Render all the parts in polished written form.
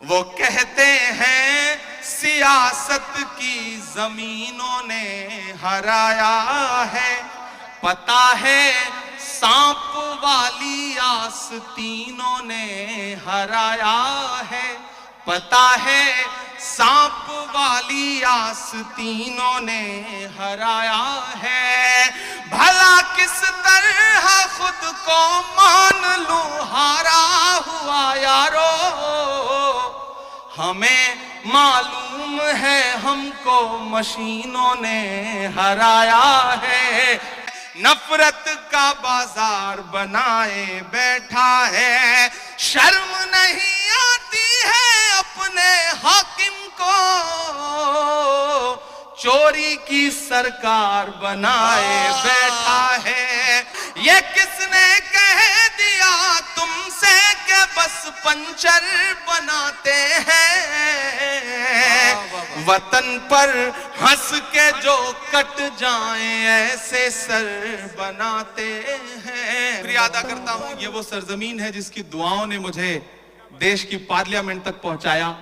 वो कहते हैं सियासत की जमीनों ने हराया है, पता है सांप वाली आस्तीनों ने हराया है, पता है सांप वाली आस्तीनों ने हराया है। भला किस तरह खुद को मान लूं हारा हुआ यारो, हमें मालूम है हमको मशीनों ने हराया है। नफरत का बाजार बनाए बैठा है, शर्म नहीं आती है अपने हाकिम को, चोरी की सरकार बनाए बैठा है। ये किसने कह दिया तुमसे कि बस पंचर बनाते हैं, वतन पर हंस के जो कट जाएं ऐसे सर बनाते हैं। शुक्रिया अदा करता हूं, ये वो सरजमीन है जिसकी दुआओं ने मुझे देश की पार्लियामेंट तक पहुंचाया।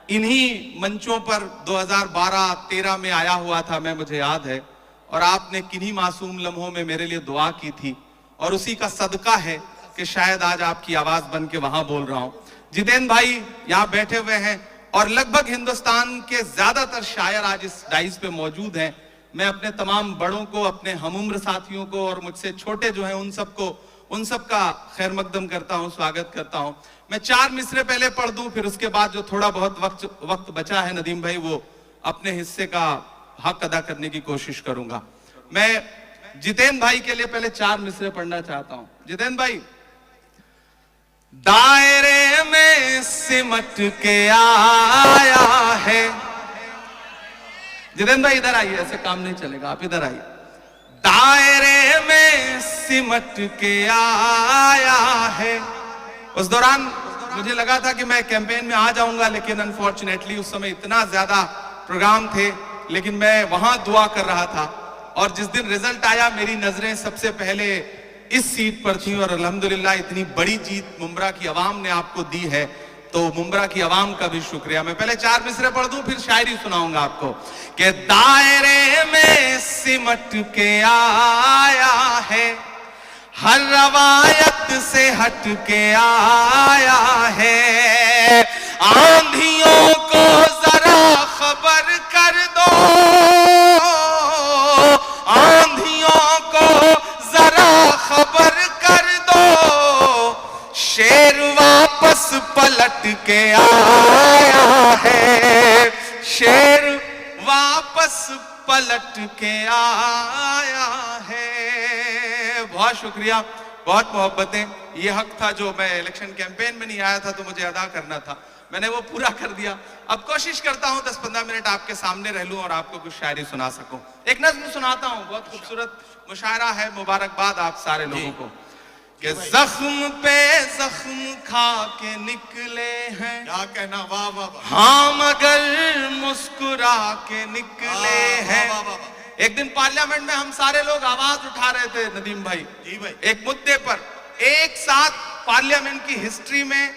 इन्हीं मंचों पर 2012-13 में आया हुआ था मैं, मुझे याद है, और आपने किन्हीं मासूम लम्हों में मेरे लिए दुआ की थी, और उसी का सदका है कि शायद आज आपकी आवाज बन के वहां बोल रहा हूं। जितेंद्र भाई यहाँ बैठे हुए हैं और लगभग हिंदुस्तान के ज्यादातर शायर आज इस डाइस पे मौजूद हैं। मैं अपने तमाम बड़ों को, अपने हमउम्र साथियों को और मुझसे छोटे जो हैं उन सबका खैर मकदम करता हूं, स्वागत करता हूं। मैं 4 मिसरे पहले पढ़ दूं, फिर उसके बाद जो थोड़ा बहुत वक्त बचा है नदीम भाई, वो अपने हिस्से का हक अदा करने की कोशिश करूंगा। मैं जितेंद्र भाई के लिए पहले 4 मिसरे पढ़ना चाहता हूं। जितेंद्र भाई, दायरे में सिमट के आया है। जितेंद्र भाई इधर आइए, ऐसे काम नहीं चलेगा, आप इधर आइए। दायरे में सिमट के आया है। उस दौरान मुझे लगा था कि मैं कैंपेन में आ जाऊंगा, लेकिन अनफॉर्चुनेटली उस समय इतना ज्यादा प्रोग्राम थे, लेकिन मैं वहां दुआ कर रहा था। और जिस दिन रिजल्ट आया मेरी नजरें सबसे पहले इस सीट पर थी, और अल्हम्दुलिल्लाह इतनी बड़ी जीत मुंब्रा की आवाम ने आपको दी है, तो मुंब्रा की आवाम का भी शुक्रिया। मैं पहले 4 मिसरे पढ़ दूं, फिर शायरी सुनाऊंगा आपको कि दायरे में सिमट के आया है, हर रवायत से हट के आया है। आंधियों को जरा खबर कर दो, आंधियों को जरा खबर कर दो, शेर वापस पलट के आया है, शेर वापस पलट के आया है। बहुत शुक्रिया, बहुत मोहब्बतें। ये हक था जो मैं इलेक्शन कैंपेन में नहीं आया था तो मुझे अदा करना था, मैंने वो पूरा कर दिया। अब कोशिश करता हूं 10-15 मिनट आपके सामने रह लूं और आपको कुछ शायरी सुना सकूं। एक नज़्म सुनाता हूं, बहुत खूबसूरत मुशायरा है। मुबारकबाद आप सारे लोगों को कि जख्म पे जख्म खा के निकले हैं, क्या कहना, वाह वाह वाह, हाँ मगर मुस्कुरा के निकले हैं। एक दिन पार्लियामेंट में हम सारे लोग आवाज उठा रहे थे नदीम भाई, जी भाई, एक मुद्दे पर। एक साथ पार्लियामेंट की हिस्ट्री में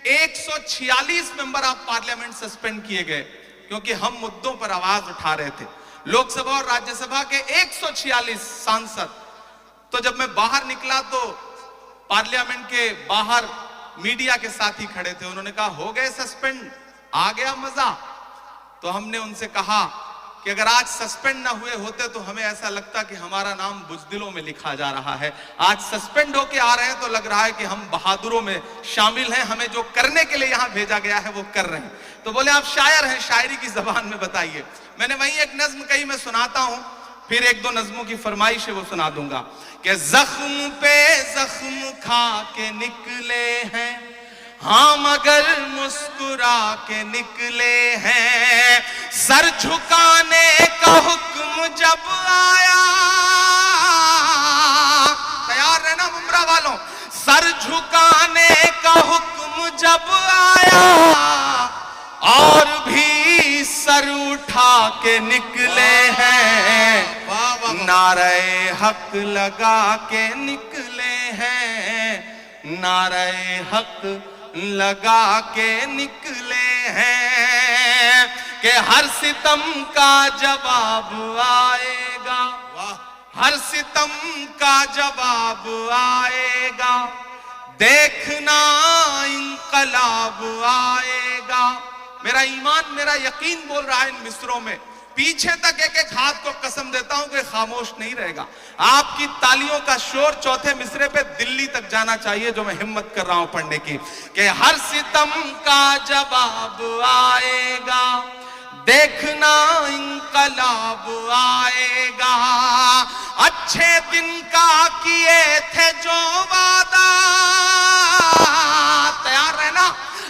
146 मेंबर ऑफ पार्लियामेंट सस्पेंड किए गए क्योंकि हम मुद्दों पर आवाज उठा रहे थे। लोकसभा और राज्यसभा के 146 सांसद। तो जब मैं बाहर निकला तो पार्लियामेंट के बाहर मीडिया के साथी खड़े थे, उन्होंने कहा हो गए सस्पेंड, आ गया मजा। तो हमने उनसे कहा कि अगर आज सस्पेंड ना हुए होते तो हमें ऐसा लगता कि हमारा नाम बुज़दिलों में लिखा जा रहा है। आज सस्पेंड होके आ रहे हैं तो लग रहा है कि हम बहादुरों में शामिल हैं, हमें जो करने के लिए यहां भेजा गया है वो कर रहे हैं। तो बोले आप शायर हैं, शायरी की जबान में बताइए। मैंने वही एक नज्म कही, मैं सुनाता हूं, फिर 1-2 नज्मों की फरमाइश है वो सुना दूंगा कि जख्म पे जख्म खा के निकले हैं, हाँ मगर मुस्कुरा के निकले हैं। सर झुकाने का हुक्म जब आया, तैयार रहना मुंब्रा वालों, सर झुकाने का हुक्म जब आया और भी सर उठा के निकले हैं। नारे हक लगा के निकले हैं, नारे हक लगा के निकले हैं कि हर सितम का जवाब आएगा, हर सितम का जवाब आएगा, देखना इंकलाब आएगा। मेरा ईमान, मेरा यकीन बोल रहा है इन मिसरों में, पीछे तक एक एक हाथ को कसम देता हूं कि खामोश नहीं रहेगा। आपकी तालियों का शोर चौथे मिसरे पे दिल्ली तक जाना चाहिए, जो मैं हिम्मत कर रहा हूं पढ़ने की, कि हर सितम का जवाब आएगा, देखना इंकलाब आएगा। अच्छे दिन का किए थे जो वादा, तैयार रहना,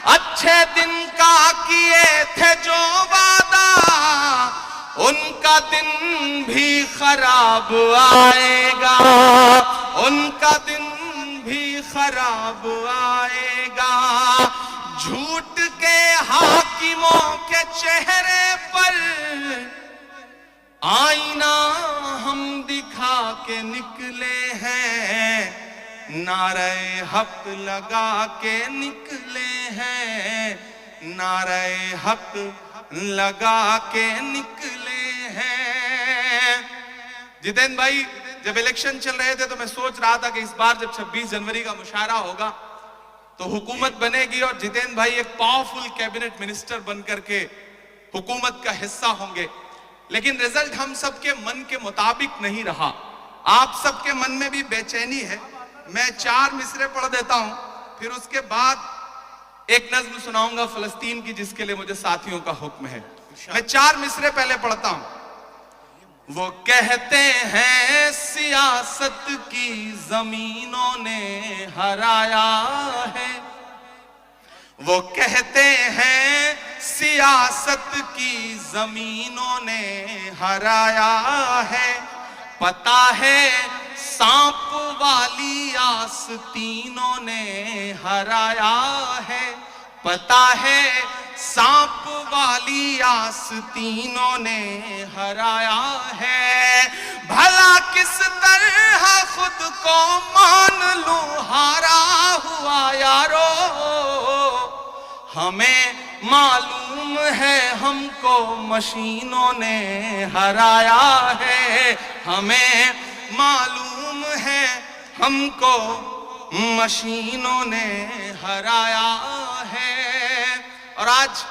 अच्छे दिन का किए थे जो वादा, उनका दिन भी खराब आएगा, उनका दिन भी खराब आएगा। झूठ के हाकिमों के चेहरे पर आईना हम दिखा के निकले हैं, नारे हक लगा के निकले हैं, नारे हक लगा के निकले हैं। जितेंद्र भाई, जब इलेक्शन चल रहे थे तो मैं सोच रहा था कि इस बार जब 26 जनवरी का मुशायरा होगा तो हुकूमत बनेगी और जितेंद्र भाई एक पावरफुल कैबिनेट मिनिस्टर बनकर के हुकूमत का हिस्सा होंगे, लेकिन रिजल्ट हम सबके मन के मुताबिक नहीं रहा। आप सबके मन में भी बेचैनी है। मैं 4 मिसरे पढ़ देता हूं, फिर उसके बाद एक नज्म सुनाऊंगा फलस्तीन की, जिसके लिए मुझे साथियों का हुक्म है। मैं 4 मिसरे पहले पढ़ता हूं। वो कहते हैं सियासत की जमीनों ने हराया है, वो कहते हैं सियासत की जमीनों ने हराया है। पता है सांप वाली आस्तीनों ने हराया है, पता है सांप वाली आस्तीनों ने हराया है। भला किस तरह खुद को मान लूं हारा हुआ यारो, हमें मालूम है हमको मशीनों ने हराया है, हमें मालूम है हमको मशीनों ने हराया है। और आज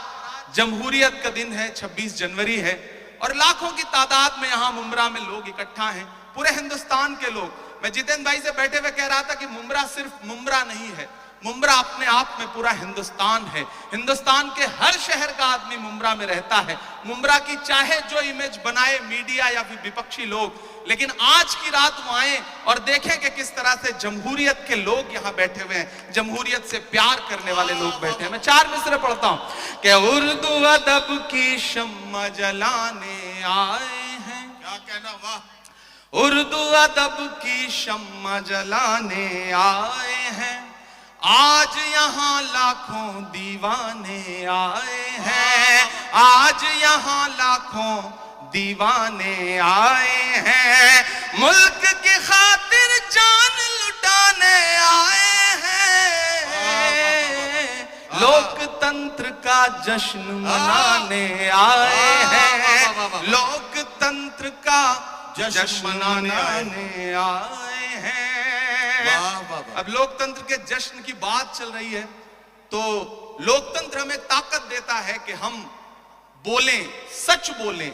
जमहूरियत का दिन है, 26 जनवरी है, और लाखों की तादाद में यहाँ मुंब्रा में लोग इकट्ठा हैं, पूरे हिंदुस्तान के लोग। मैं जितेंद्र भाई से बैठे हुए कह रहा था कि मुंब्रा सिर्फ मुंब्रा नहीं है, मुंब्रा अपने आप में पूरा हिंदुस्तान है। हिंदुस्तान के हर शहर का आदमी मुंब्रा में रहता है। मुंब्रा की चाहे जो इमेज बनाए मीडिया या फिर विपक्षी लोग, लेकिन आज की रात वो आए और देखें कि किस तरह से जमहूरियत के लोग यहाँ बैठे हुए हैं, जमहूरियत से प्यार करने वाले लोग बैठे हैं। मैं 4 मिसरे पढ़ता हूँ कि उर्दू अदब की शम्मा जलाने आए हैं। क्या कहना, वाह। उर्दू अदब की शम्मा जलाने आए हैं, आज यहाँ लाखों दीवाने आए हैं, आज यहाँ लाखों दीवाने आए हैं, मुल्क की खातिर जान लुटाने आए हैं, लोकतंत्र का जश्न मनाने आए हैं, लोकतंत्र का जश्न मनाने आए हैं। अब लोकतंत्र के जश्न की बात चल रही है तो लोकतंत्र हमें ताकत देता है कि हम बोलें, सच बोलें,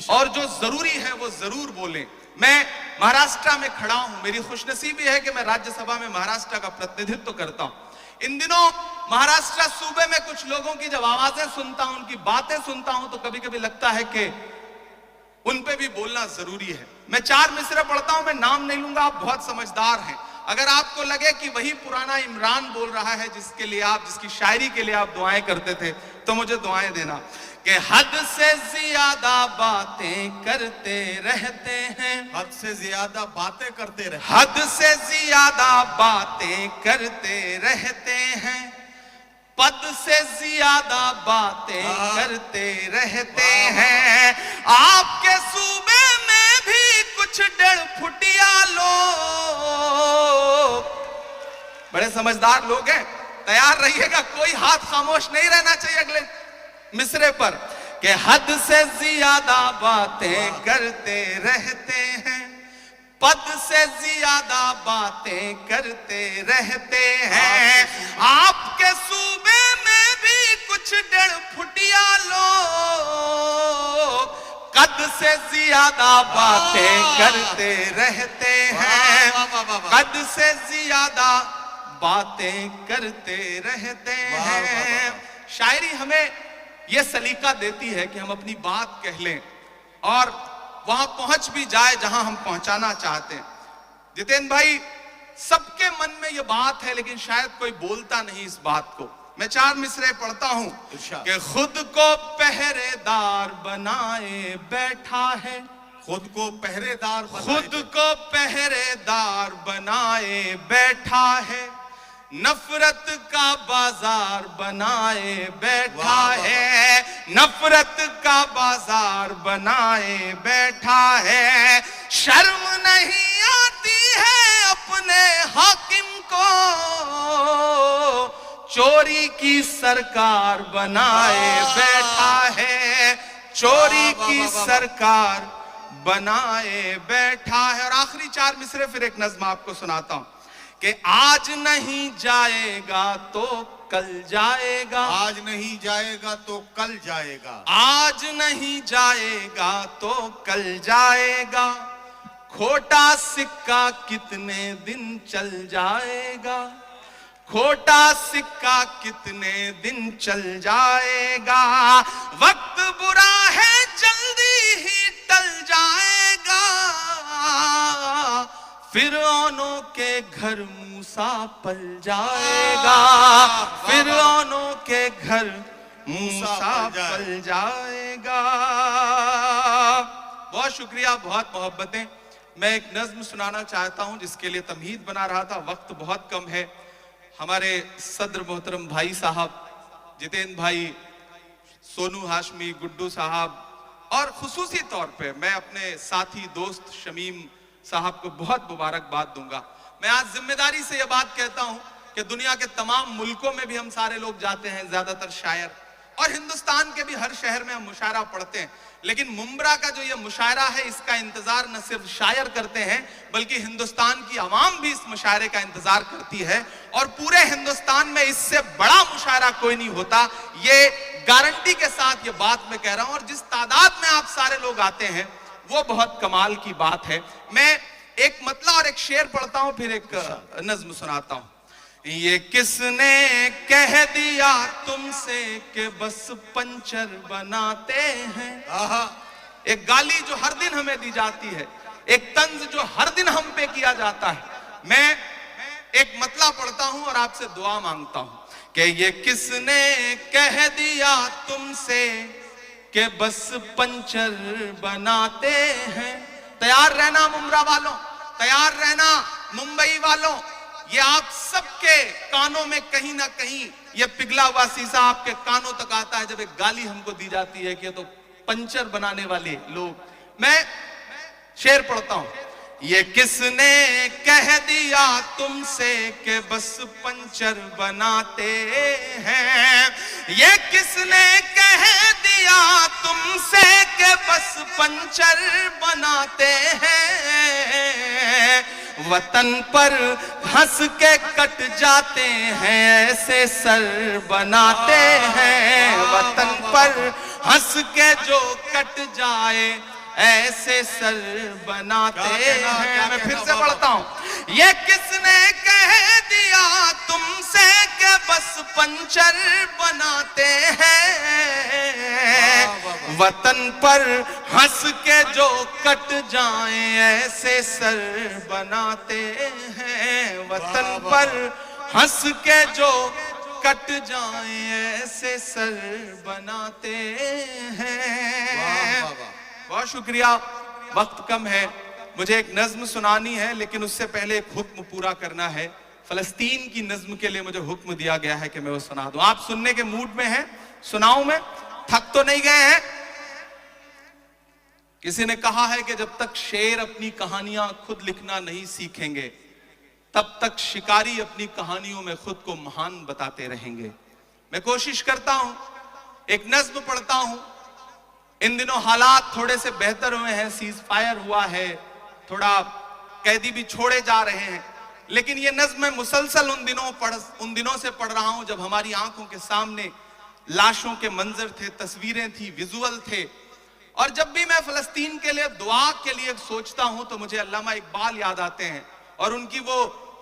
और जो जरूरी है वो जरूर बोलें। मैं महाराष्ट्र में खड़ा हूं, मेरी खुशनसीबी है कि मैं राज्यसभा में महाराष्ट्र का प्रतिनिधित्व करता हूं। इन दिनों महाराष्ट्र सूबे में कुछ लोगों की जब आवाजें सुनता हूं, उनकी बातें सुनता हूं, तो कभी कभी लगता है कि उन पे भी बोलना जरूरी है। मैं 4 मिसरे पढ़ता हूं, मैं नाम नहीं लूंगा, आप बहुत समझदार हैं। अगर आपको लगे कि वही पुराना इमरान बोल रहा है जिसके लिए आप, जिसकी शायरी के लिए आप दुआएं करते थे, तो मुझे दुआएं देना कि हद से ज्यादा बातें करते रहते हैं, हद से ज्यादा बातें करते रहते, हद से ज्यादा बातें करते रहते हैं, पद से ज्यादा बातें करते रहते हैं। आपके सूबे में भी कुछ 1.5 फुटिया लोग, बड़े समझदार लोग हैं, तैयार रहिएगा, कोई हाथ खामोश नहीं रहना चाहिए। अगले मिसरे पर कि हद से ज्यादा बातें करते रहते हैं, पद से ज्यादा बातें करते रहते हैं। आपके सूबे में भी कुछ 1.5 फुटिया लोग कद से ज्यादा बातें करते रहते हैं, कद से ज्यादा बातें करते रहते हैं। शायरी हमें यह सलीका देती है कि हम अपनी बात कह लें और वहां पहुंच भी जाए जहां हम पहुंचाना चाहते हैं। जितेंद्र भाई, सबके मन में यह बात है लेकिन शायद कोई बोलता नहीं इस बात को। मैं 4 मिसरे पढ़ता हूं कि खुद को पहरेदार बनाए बैठा है, खुद को पहरेदार खुद को पहरेदार बनाए बैठा है, नफरत का बाजार बनाए बैठा है, नफरत का बाजार बनाए बैठा है। शर्म नहीं आती है अपने हाकिम को, चोरी की सरकार बनाए बैठा है, चोरी की सरकार बनाए बैठा है। और आखिरी 4 मिसरे फिर एक नज्म आपको सुनाता हूं कि आज नहीं जाएगा तो कल जाएगा, आज नहीं जाएगा तो कल जाएगा, आज नहीं जाएगा तो कल जाएगा, खोटा सिक्का कितने दिन चल जाएगा, खोटा सिक्का कितने दिन चल जाएगा, वक्त बुरा है जल्दी ही टल जाएगा, फिरौनों के घर मूसा पल जाएगा, फिरौनों के घर मूसा पल जाएगा। बहुत शुक्रिया, बहुत मोहब्बतें। मैं एक नज्म सुनाना चाहता हूं जिसके लिए तमहीद बना रहा था, वक्त बहुत कम है। हमारे सदर मोहतरम भाई साहब जितेंद्र भाई, सोनू हाशमी, गुड्डू साहब और खुसूसी तौर पे मैं अपने साथी दोस्त शमीम साहब को बहुत मुबारकबाद दूंगा। मैं आज जिम्मेदारी से यह बात कहता हूं कि दुनिया के तमाम मुल्कों में भी हम सारे लोग जाते हैं, ज्यादातर शायर, और हिंदुस्तान के भी हर शहर में हम मुशायरा पढ़ते हैं, लेकिन मुंब्रा का जो ये मुशायरा है इसका इंतजार न सिर्फ शायर करते हैं बल्कि हिंदुस्तान की आवाम भी इस मुशायरे का इंतजार करती है। और पूरे हिंदुस्तान में इससे बड़ा मुशायरा कोई नहीं होता, ये गारंटी के साथ ये बात मैं कह रहा हूं। और जिस तादाद में आप सारे लोग आते हैं वो बहुत कमाल की बात है। मैं एक मतला और एक शेर पढ़ता हूं, फिर एक नज्म सुनाता हूं। ये किसने कह दिया तुमसे कि बस पंचर बनाते हैं, एक गाली जो हर दिन हमें दी जाती है, एक तंज जो हर दिन हम पे किया जाता है। मैं एक मतला पढ़ता हूं और आपसे दुआ मांगता हूं कि ये किसने कह दिया तुमसे कि बस पंचर बनाते हैं। तैयार रहना मुंब्रा वालों, तैयार रहना मुंबई वालों, ये आप सबके कानों में कहीं ना कहीं ये पिघला हुआ शीशा आपके कानों तक आता है जब एक गाली हमको दी जाती है कि तो पंचर बनाने वाले लोग। मैं शेर पढ़ता हूं। ये किसने कह दिया तुमसे कि बस पंचर बनाते हैं, ये किसने कह दिया तुमसे कि बस पंचर बनाते हैं, वतन पर हंस के कट जाते हैं ऐसे सर बनाते हैं, वतन पर हंस के जो कट जाए ऐसे सर बनाते हैं। मैं फिर से पढ़ता हूं। ये किसने कह दिया तुमसे कि बस पंचर बनाते हैं, वतन पर हंस के जो कट जाए ऐसे सर बनाते हैं, वतन पर हंस के जो कट जाए ऐसे सर बनाते हैं। बहुत शुक्रिया, वक्त कम है, मुझे एक नज्म सुनानी है लेकिन उससे पहले एक हुक्म पूरा करना है। फलस्तीन की नज्म के लिए मुझे हुक्म दिया गया है कि मैं वो सुना दूं। आप सुनने के मूड में हैं? सुनाऊं मैं? थक तो नहीं गए हैं? किसी ने कहा है कि जब तक शेर अपनी कहानियां खुद लिखना नहीं सीखेंगे तब तक शिकारी अपनी कहानियों में खुद को महान बताते रहेंगे। मैं कोशिश करता हूं एक नज्म पढ़ता हूं। इन दिनों हालात थोड़े से बेहतर हुए हैं, सीज फायर हुआ है, थोड़ा कैदी भी छोड़े जा रहे हैं, लेकिन ये नज्म मैं मुसलसल उन दिनों से पढ़ रहा हूं जब हमारी आंखों के सामने लाशों के मंजर थे, तस्वीरें थी, विजुअल थे। और जब भी मैं फलस्तीन के लिए दुआ के लिए सोचता हूं तो मुझे अल्लामा इकबाल याद आते हैं और उनकी वो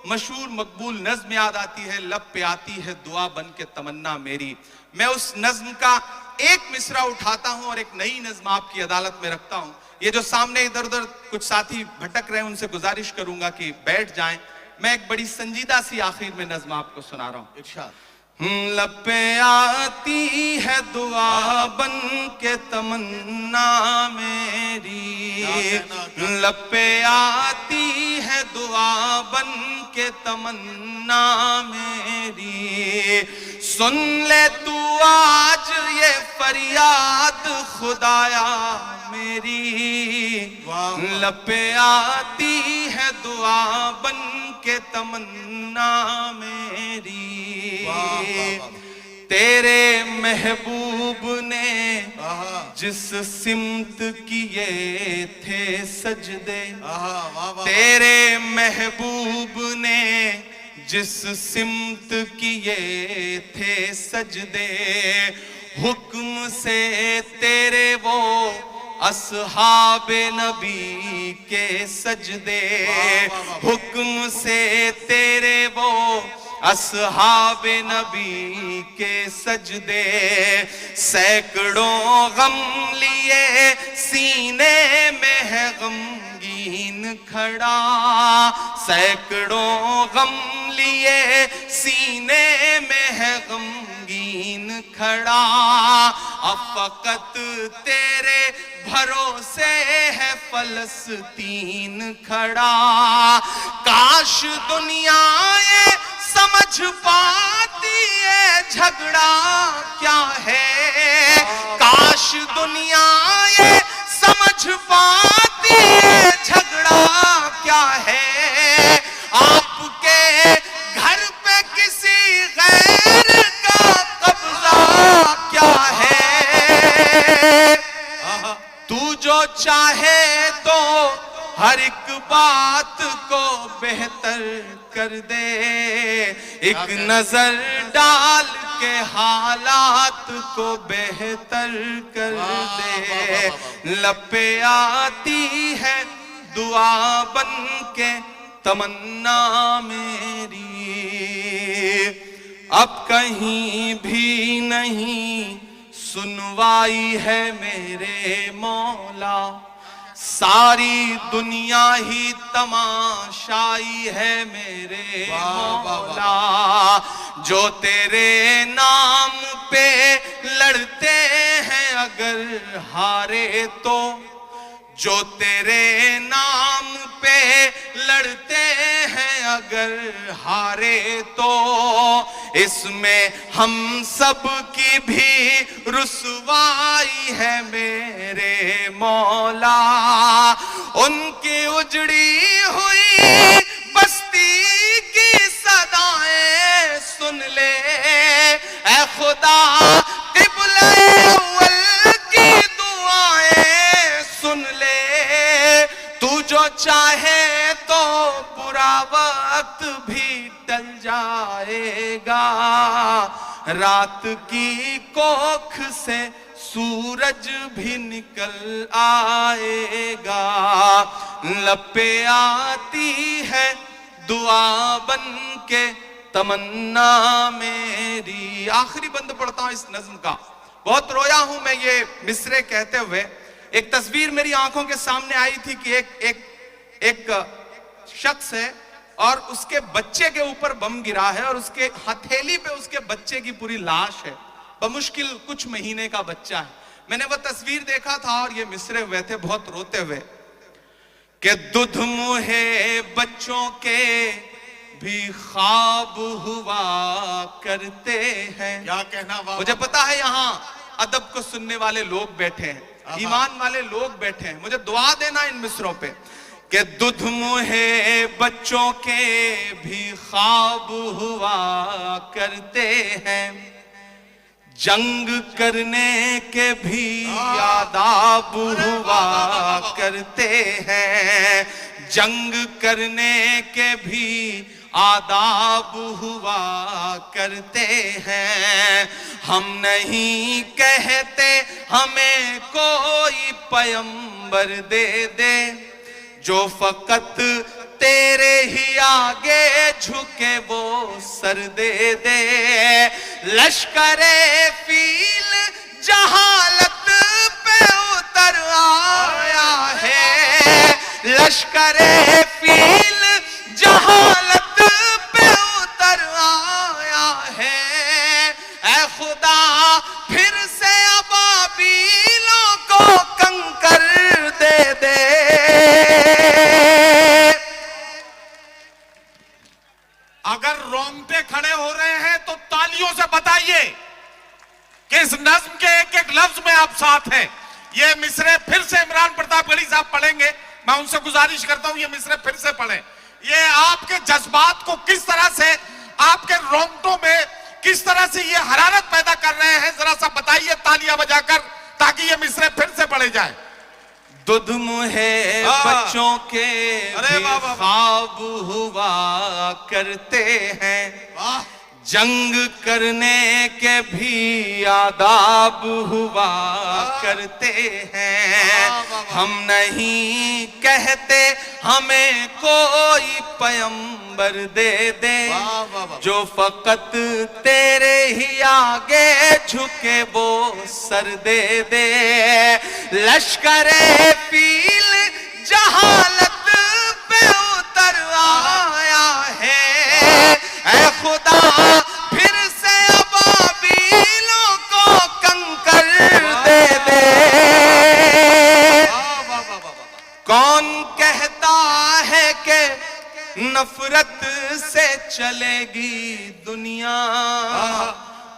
मशहूर मकबूल नज्म याद आती है, लब पे आती है दुआ बन के तमन्ना मेरी। मैं उस नज्म का एक मिसरा उठाता हूं और एक नई नज्म आपकी अदालत में रखता हूं। ये जो सामने इधर उधर कुछ साथी भटक रहे हैं उनसे गुजारिश करूंगा कि बैठ जाएं। मैं एक बड़ी संजीदा सी आखिर में नज्म आपको सुना रहा हूं। इरशाद। लब पे आती है दुआ बन के तमन्ना मेरी, लब पे आती है दुआ बन के तमन्ना मेरी। सुन ले तू आज ये फरियाद खुदाया मेरी, लब पे आती है दुआ बन के तमन्ना मेरी। तेरे महबूब ने जिस सिमत किए थे सजदे, तेरे महबूब ने जिस सिमत किए थे सजदे, हुक्म से तेरे वो असहाबे नबी के सजदे, हुक्म से तेरे वो असहाबे नबी के सजदे। सैकड़ों गम लिए सीने में है गमगीन खड़ा, सैकड़ों गम लिए सीने में है गमगीन खड़ा। अब फकत तेरे भरोसे है फलस्तीन खड़ा। काश दुनिया ये समझ पाती है झगड़ा क्या है, काश दुनिया ये समझ पाती है झगड़ा क्या है। आपके घर पे किसी गैर का कब्जा क्या है। तू जो चाहे तो हर एक बात को बेहतर कर दे, एक नजर डाल के हालात को बेहतर कर दे। लब पे आती है दुआ बन के तमन्ना मेरी। अब कहीं भी नहीं सुनवाई है मेरे मौला, सारी दुनिया ही तमाशाई है मेरे मौला। जो तेरे नाम पे लड़ते हैं अगर हारे तो, जो तेरे नाम पे लड़ते हैं अगर हारे तो, इसमें हम सब की भी रुसवाई है मेरे मौला। उनकी उजड़ी हुई बस्ती की सदाएं सुन ले ऐ खुदा, क़िबला अव्वल की दुआएं सुन ले। तू जो चाहे तो बुरा वक्त भी टल जाएगा, रात की कोख से सूरज भी निकल आएगा। लब पे आती है दुआ बन के तमन्ना मेरी। आखिरी बंद पढ़ता हूं इस नज्म का। बहुत रोया हूं मैं ये मिसरे कहते हुए। एक तस्वीर मेरी आंखों के सामने आई थी कि एक शख्स है और उसके बच्चे के ऊपर बम गिरा है और उसके हथेली पे उसके बच्चे की पूरी लाश है, बमुश्किल कुछ महीने का बच्चा है। मैंने वो तस्वीर देखा था और ये मिसरे हुए थे बहुत रोते हुए कि दुध मुहे बच्चों के भी ख्वाब हुआ करते हैं। क्या कहना बाबा? मुझे पता है यहाँ अदब को सुनने वाले लोग बैठे हैं, ईमान वाले लोग बैठे हैं। मुझे दुआ देना इन मिसरों पे कि दुध मुहे बच्चों के भी ख्वाब हुआ करते हैं, जंग करने के भी आदाब हुआ करते हैं, जंग करने के भी आदाब हुआ करते हैं। हम नहीं कहते हमें कोई पैगंबर दे दे, जो फकत तेरे ही आगे झुके वो सर दे दे। लश्करे फील जहालत पे उतर आया है, लश्करे फील जहालत पे उतर आया है। ऐ खुदा फिर से अबाबीलों को कंकर दे दे। अगर रोंगटे खड़े हो रहे हैं तो तालियों से बताइए कि इस नज्म के एक एक लफ्ज में आप साथ हैं। ये मिसरे फिर से इमरान प्रतापगढ़ी साहब पढ़ेंगे, मैं उनसे गुजारिश करता हूं ये मिसरे फिर से पढ़ें। ये आपके जज्बात को किस तरह से, आपके रोंगटों में किस तरह से ये हरारत पैदा कर रहे हैं, जरा सा बताइए तालियां बजाकर, ताकि ये मिसरे फिर से पढ़े जाए। दुध मुहे बच्चों के भी ख्वाब हुआ करते हैं, जंग करने के भी आदाब हुआ करते हैं। हम नहीं कहते हमें कोई पैगंबर दे दे, जो फकत तेरे ही आगे झुके वो सर दे दे। लश्करे फील जहालत पे उतर आया है, ऐ खुदा फिर से अबाबीलों को कंकर दे दे। कौन कहता है कि नफरत से चलेगी दुनिया,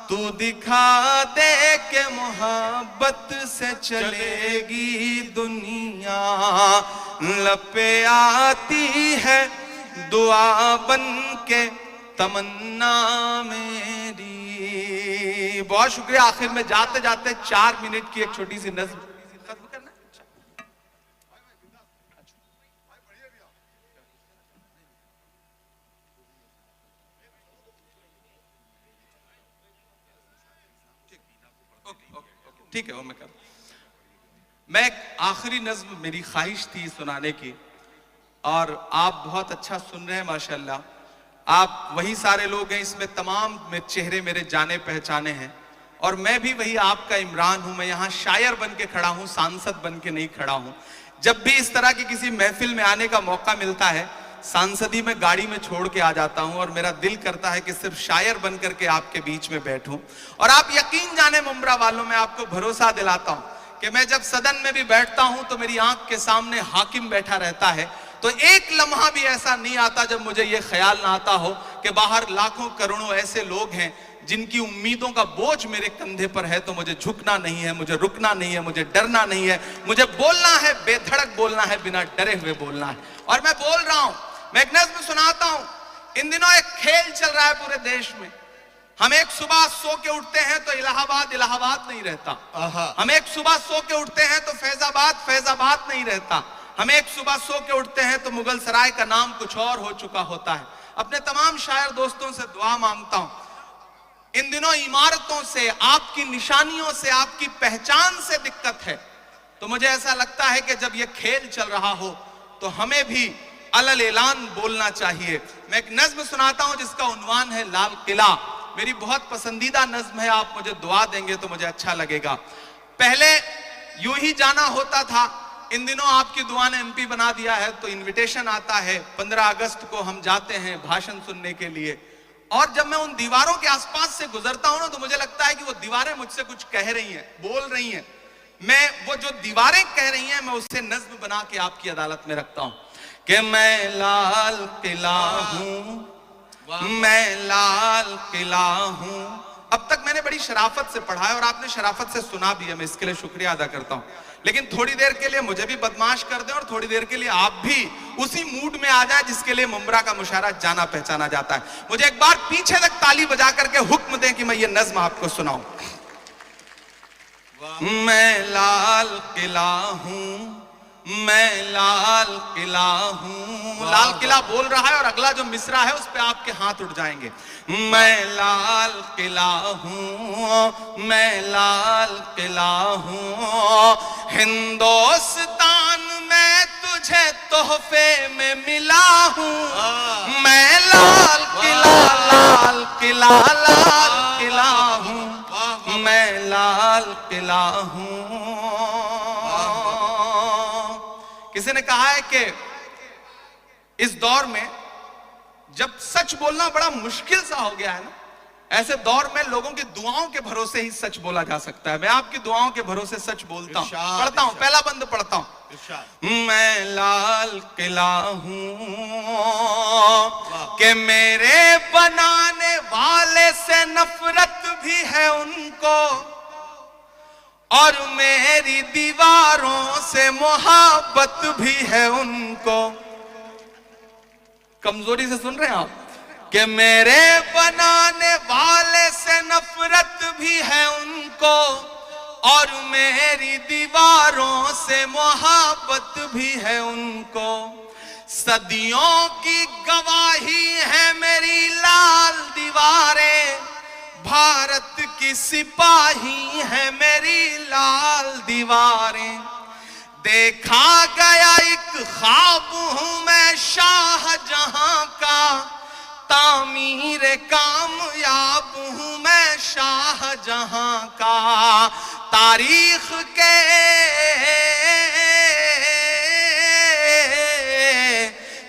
तू दिखा दे के मोहब्बत से चलेगी दुनिया। लपे आती है दुआ बन के तमन्ना मेरी। बहुत शुक्रिया। आखिर में जाते जाते 4 मिनट की एक छोटी सी नज़्म खत्म करना। ठीक है वो मैं कर। मैं एक आखिरी नज़्म, मेरी ख्वाहिश थी सुनाने की, और आप बहुत अच्छा सुन रहे हैं माशाल्लाह। आप वही सारे लोग हैं, इसमें तमाम में चेहरे मेरे जाने पहचाने हैं, और मैं भी वही आपका इमरान हूं। मैं यहाँ शायर बन के खड़ा हूं, सांसद बन के नहीं खड़ा हूं। जब भी इस तरह की किसी महफिल में आने का मौका मिलता है, सांसदी में गाड़ी में छोड़ के आ जाता हूं, और मेरा दिल करता है कि सिर्फ शायर बन करके आपके बीच में बैठूं। और आप यकीन जाने मुंब्रा वालों, मैं आपको भरोसा दिलाता हूं कि मैं जब सदन में भी बैठता हूं तो मेरी आंख के सामने हाकिम बैठा रहता है, तो एक लम्हा भी ऐसा नहीं आता जब मुझे ये ख्याल ना आता हो कि बाहर लाखों करोड़ों ऐसे लोग हैं जिनकी उम्मीदों का बोझ मेरे कंधे पर है। तो मुझे झुकना नहीं है, मुझे रुकना नहीं है, मुझे डरना नहीं है, मुझे बोलना है, बेधड़क बोलना है, बिना डरे हुए बोलना है। और मैं बोल रहा हूं, मैं एक नज़्म सुनाता हूं। इन दिनों एक खेल चल रहा है पूरे देश में। हम एक सुबह सो के उठते हैं तो इलाहाबाद इलाहाबाद नहीं रहता। हम एक सुबह सो के उठते हैं तो फैजाबाद फैजाबाद नहीं रहता। हम एक सुबह सो के उठते हैं तो मुगल सराय का नाम कुछ और हो चुका होता है। अपने तमाम शायर दोस्तों से दुआ मांगता हूं। इन दिनों इमारतों से, आपकी निशानियों से, आपकी पहचान से दिक्कत है, तो मुझे ऐसा लगता है कि जब ये खेल चल रहा हो तो हमें भी अलल ऐलान बोलना चाहिए। मैं एक नज्म सुनाता हूं जिसका उन्वान है लाल किला। मेरी बहुत पसंदीदा नज्म है, आप मुझे दुआ देंगे तो मुझे अच्छा लगेगा। पहले यूं ही जाना होता था, इन दिनों आपकी दुआ ने एमपी बना दिया है, तो इनविटेशन आता है। 15 अगस्त को हम जाते हैं भाषण सुनने के लिए, और जब मैं उन दीवारों के आसपास से गुजरता हूं ना, तो मुझे लगता है कि वो दीवारें मुझसे कुछ कह रही हैं, बोल रही हैं। मैं वो जो दीवारें कह रही हैं, मैं उससे नज्म बना के आपकी अदालत में रखता हूं कि मैं लाल किला हूं, मैं लाल किला हूं। अब तक मैंने बड़ी शराफत से पढ़ा है और आपने शराफत से सुना भी है, मैं इसके लिए शुक्रिया अदा करता हूं। लेकिन थोड़ी देर के लिए मुझे भी बदमाश कर दें और थोड़ी देर के लिए आप भी उसी मूड में आ जाए जिसके लिए मुंब्रा का मुशायरा जाना पहचाना जाता है। मुझे एक बार पीछे तक ताली बजा करके हुक्म दें कि मैं ये नज्म आपको सुनाऊं। मैं लाल किला हूं, मैं लाल किला हूं। लाल किला बोल रहा है और अगला जो मिसरा है उस पे आपके हाथ उठ जाएंगे। मैं लाल किला हूं, मैं लाल किला हूं, हिंदुस्तान में तुझे तोहफे में मिला हूं। मैं लाल किला, लाल किला, लाल किला हूं, मैं लाल किला हूं। किसी ने कहा है कि इस दौर में जब सच बोलना बड़ा मुश्किल सा हो गया है ना, ऐसे दौर में लोगों की दुआओं के भरोसे ही सच बोला जा सकता है। मैं आपकी दुआओं के भरोसे सच बोलता हूं, पढ़ता हूं, पहला बंद पढ़ता हूं। मैं लाल किला हूं कि मेरे बनाने वाले से नफरत भी है उनको, और मेरी दीवारों से मोहब्बत भी है उनको। कमजोरी से सुन रहे हैं आप? कि मेरे बनाने वाले से नफरत भी है उनको, और मेरी दीवारों से मोहब्बत भी है उनको। सदियों की गवाही है मेरी लाल दीवारें, भारत की सिपाही है मेरी लाल दीवारें। देखा गया एक ख्वाब हूं मैं शाहजहां का, तामीर कामयाब हूं मैं शाहजहां का।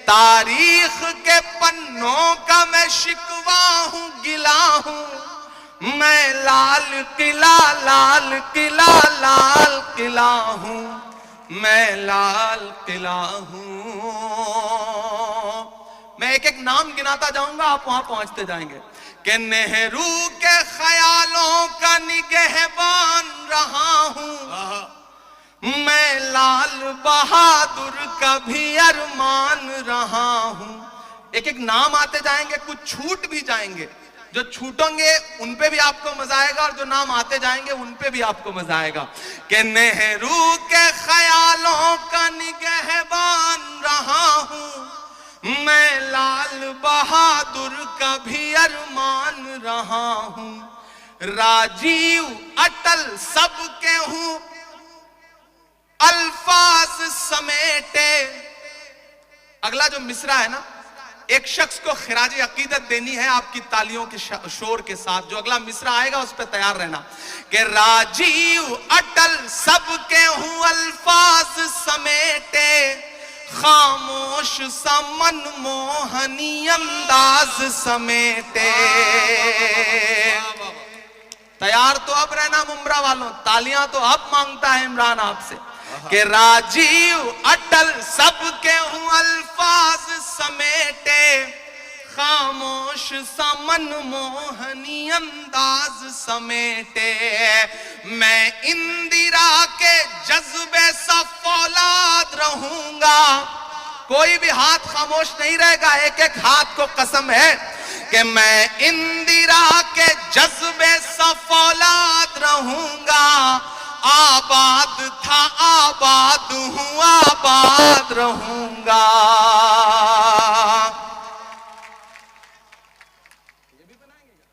तारीख के पन्नों का मैं शिकवा हूं, गिला हूं। मैं लाल किला, लाल किला, लाल किला हूं, मैं लाल किला हूं। मैं एक एक नाम गिनाता जाऊंगा, आप वहां पहुंचते जाएंगे। कि नेहरू के ख्यालों का निगहबान रहा हूं, मैं लाल बहादुर का भी अरमान रहा हूं। एक एक नाम आते जाएंगे, कुछ छूट भी जाएंगे। जो छूटेंगे उन पे भी आपको मजा आएगा, और जो नाम आते जाएंगे उन पे भी आपको मजा आएगा। कि नेहरू के ख्यालों का निगहबान रहा हूं, मैं लाल बहादुर का भी अरमान रहा हूं। राजीव अटल सबके हूं, अल्फाज समेटे। अगला जो मिसरा है ना, एक शख्स को खिराज अकीदत देनी है आपकी तालियों के शोर के साथ। जो अगला मिसरा आएगा उस पर तैयार रहना। कि राजीव अटल सबके हूं, अल्फाज समेटे, खामोश सा मनमोहनी अंदाज समेटे। तैयार तो अब रहना मुमरा वालों, तालियां तो अब मांगता है इमरान आपसे। कि राजीव अटल सबके हूं, अल्फाज समेटे, खामोश सा मनमोहनी अंदाज समेटे। मैं इंदिरा के जज्बे सा फौलाद रहूंगा। कोई भी हाथ खामोश नहीं रहेगा, एक एक हाथ को कसम है कि मैं इंदिरा के जज्बे सा फौलाद रहूंगा। आबाद था आबाद हूं, आबाद रहूंगा। ये भी बनाएंगे क्या?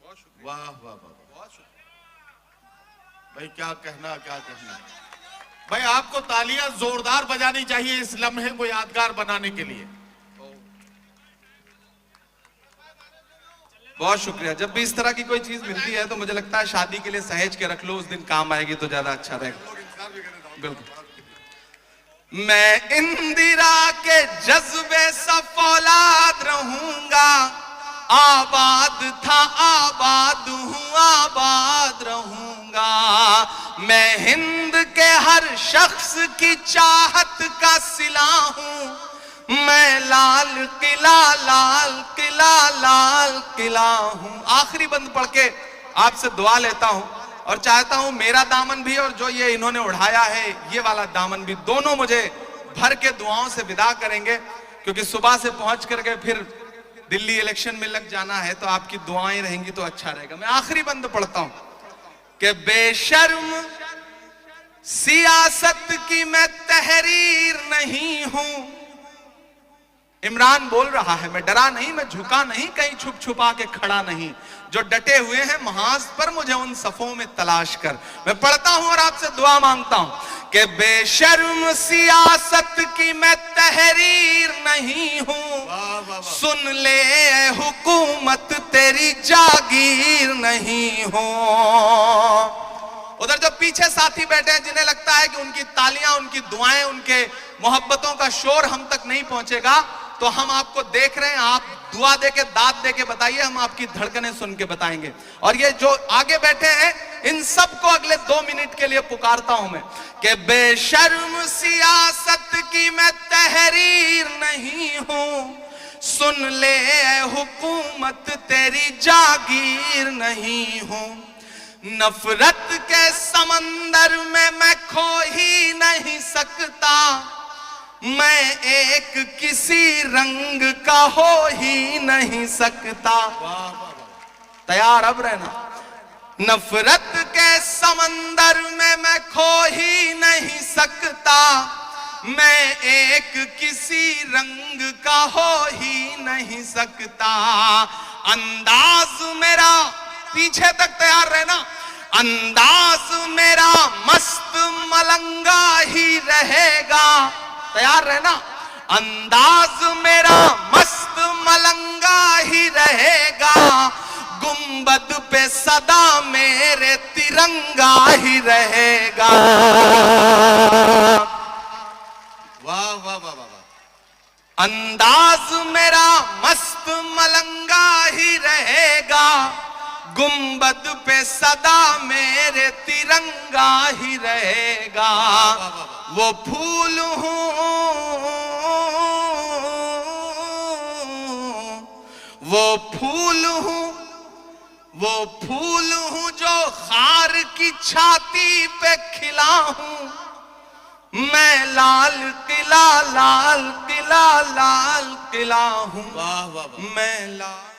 बहुत शुक्रिया। वाह वाह वाह, बहुत शुक्रिया भाई। क्या कहना, क्या कहना भाई। आपको तालियां जोरदार बजानी चाहिए इस लम्हे को यादगार बनाने के लिए। बहुत शुक्रिया। जब भी इस तरह की कोई चीज मिलती है तो मुझे लगता है शादी के लिए सहेज के रख लो, उस दिन काम आएगी तो ज्यादा अच्छा रहेगा। बिल्कुल। मैं इंदिरा के जज्बे सा फौलाद रहूंगा। आबाद था आबाद हूं, आबाद रहूंगा। मैं हिंद के हर शख्स की चाहत का सिला हूं। मैं लाल किला, लाल किला, लाल किला हूं। आखिरी बंद पढ़ के आपसे दुआ लेता हूं और चाहता हूं मेरा दामन भी और जो ये इन्होंने उठाया है ये वाला दामन भी, दोनों मुझे भर के दुआओं से विदा करेंगे, क्योंकि सुबह से पहुंच करके फिर दिल्ली इलेक्शन में लग जाना है तो आपकी दुआएं रहेंगी तो अच्छा रहेगा। मैं आखिरी बंद पढ़ता हूं कि बेशर्म सियासत की मैं तहरीर नहीं हूं। इमरान बोल रहा है, मैं डरा नहीं, मैं झुका नहीं, कहीं छुप छुपा के खड़ा नहीं। जो डटे हुए हैं महाज पर, मुझे उन सफों में तलाश कर। मैं पढ़ता हूं और आपसे दुआ मांगता हूं कि बेशर्म सियासत की मैं तहरीर नहीं हूं। सुन ले ए हुकूमत तेरी जागीर नहीं हूं। उधर जो पीछे साथी बैठे हैं जिन्हें लगता है कि उनकी तालियां, उनकी दुआएं, उनके मोहब्बतों का शोर हम तक नहीं पहुंचेगा, तो हम आपको देख रहे हैं। आप दुआ दे के, दाद दे के बताइए, हम आपकी धड़कनें सुन के बताएंगे। और ये जो आगे बैठे हैं इन सबको अगले 2 मिनट के लिए पुकारता हूं मैं कि बेशर्म सियासत की मैं तहरीर नहीं हूं। सुन ले ए हुकूमत तेरी जागीर नहीं हूं। नफरत के समंदर में मैं खो ही नहीं सकता। मैं एक किसी रंग का हो ही नहीं सकता। तैयार अब रहना। नफरत के समंदर में मैं खो ही नहीं सकता। मैं एक किसी रंग का हो ही नहीं सकता। अंदाज मेरा, पीछे तक तैयार रहना, अंदाज मेरा मस्त मलंगा ही रहेगा। तैयार रहना। अंदाज मेरा मस्त मलंगा ही रहेगा। गुंबद पे सदा मेरे तिरंगा ही रहेगा। वाह वाह वाह वाह। अंदाज मेरा मस्त मलंगा ही रहेगा। गुंबद पे सदा मेरे तिरंगा ही रहेगा। वो फूल हूं, वो फूल हूं, वो फूल हूं जो खार की छाती पे खिला हूं। मैं लाल किला, लाल किला, लाल किला हूं। वाह वाह वाह। मैं लाल